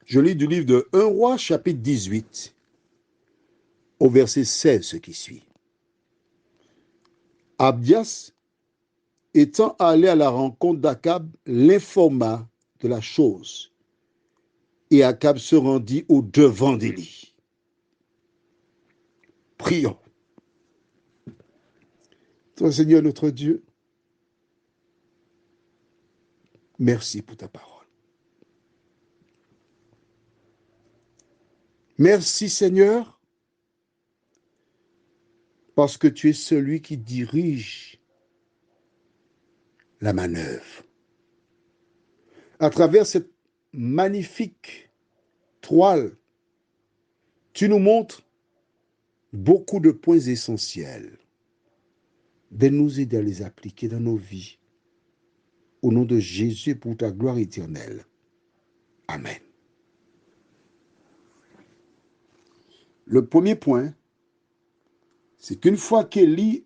Je lis du livre de 1 Roi, chapitre 18, au verset 16, ce qui suit. Abdias, étant allé à la rencontre d'Akab, l'informa de la chose. Et Akab se rendit au devant d'Élie. Prions. Toi, Seigneur notre Dieu, merci pour ta parole. Merci, Seigneur, parce que tu es celui qui dirige la manœuvre. À travers cette magnifique toile, tu nous montres beaucoup de points essentiels. De nous aider à les appliquer dans nos vies. Au nom de Jésus, pour ta gloire éternelle. Amen. Le premier point, c'est qu'une fois qu'Élie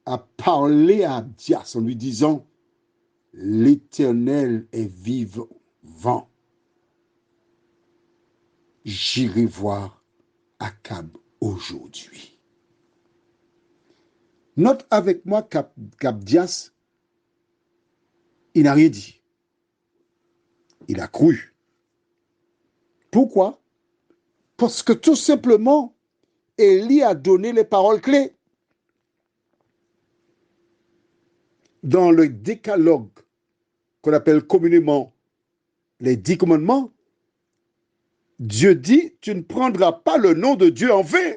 a parlé à Abdias en lui disant « L'Éternel est vivant », j'irai voir Akab aujourd'hui. Note avec moi qu'Abdias, il n'a rien dit. Il a cru. Pourquoi? Parce que tout simplement, Élie a donné les paroles clés. Dans le décalogue qu'on appelle communément les 10 commandements, Dieu dit, tu ne prendras pas le nom de Dieu en vain.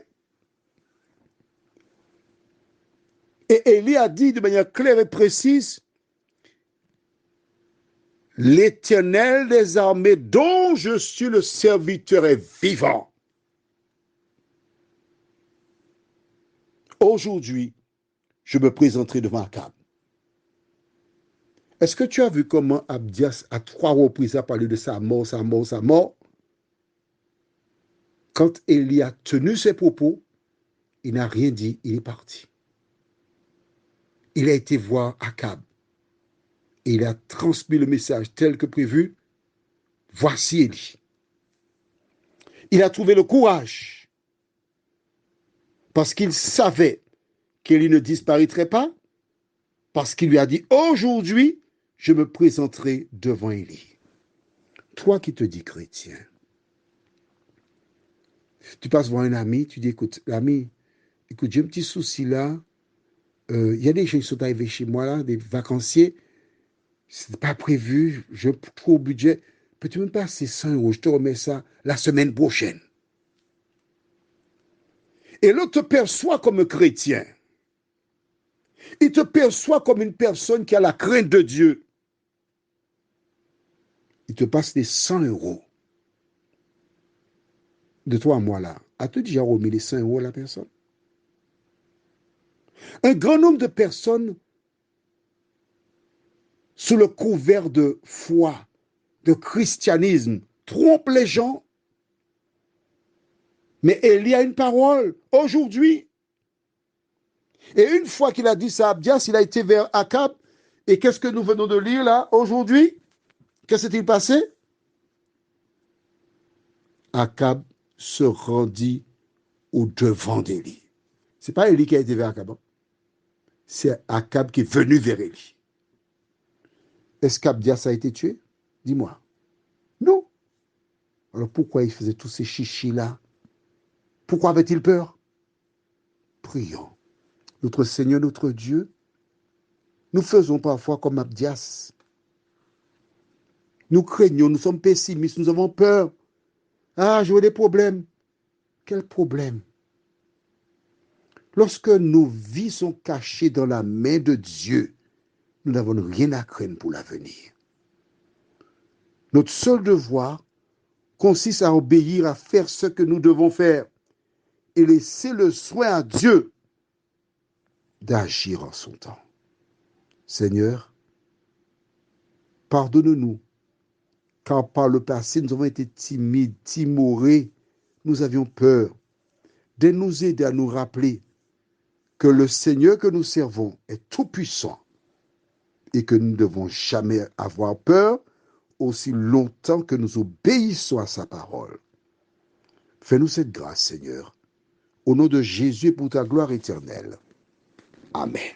Et Élie a dit de manière claire et précise, l'Éternel des armées dont je suis le serviteur est vivant. Aujourd'hui, je me présenterai devant Akab. Est-ce que tu as vu comment Abdias à 3 reprises a parlé de sa mort, sa mort, sa mort? Quand Élie a tenu ses propos, il n'a rien dit, il est parti. Il a été voir Akab. Et il a transmis le message tel que prévu. Voici Élie. Il a trouvé le courage parce qu'il savait qu'Élie ne disparaîtrait pas, parce qu'il lui a dit, aujourd'hui, je me présenterai devant Élie. Toi qui te dis chrétien, tu passes voir un ami, tu dis, écoute, l'ami, écoute, j'ai un petit souci là, y a des gens qui sont arrivés chez moi là, des vacanciers, c'est pas prévu, je trouve au budget, peux-tu me passer 100 euros, je te remets ça la semaine prochaine. Et l'autre te perçoit comme un chrétien. Il te perçoit comme une personne qui a la crainte de Dieu. Il te passe les 100 euros. De toi à moi là, as-tu déjà remis les 100 euros à la personne? Un grand nombre de personnes, sous le couvert de foi, de christianisme, trompent les gens. Mais Élie a une parole aujourd'hui. Et une fois qu'il a dit ça à Abdias, il a été vers Akab. Et qu'est-ce que nous venons de lire là aujourd'hui? Qu'est-ce qui s'est passé? Akab se rendit au devant d'Élie. Ce n'est pas Élie qui a été vers Akab. C'est Akab qui est venu vers Élie. Est-ce qu'Abdias a été tué? Dis-moi. Non. Alors pourquoi il faisait tous ces chichis-là? Pourquoi avait-il peur? Prions. Notre Seigneur, notre Dieu, nous faisons parfois comme Abdias. Nous craignons, nous sommes pessimistes, nous avons peur. Ah, j'aurai des problèmes. Quel problème? Lorsque nos vies sont cachées dans la main de Dieu, nous n'avons rien à craindre pour l'avenir. Notre seul devoir consiste à obéir, à faire ce que nous devons faire et laisser le soin à Dieu d'agir en son temps. Seigneur, pardonne-nous, car par le passé, nous avons été timides, timorés, nous avions peur. De nous aider à nous rappeler que le Seigneur que nous servons est tout-puissant et que nous ne devons jamais avoir peur aussi longtemps que nous obéissons à sa parole. Fais-nous cette grâce, Seigneur, au nom de Jésus et pour ta gloire éternelle. Amen.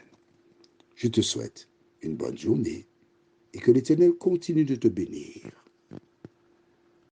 Je te souhaite une bonne journée et que l'Éternel continue de te bénir.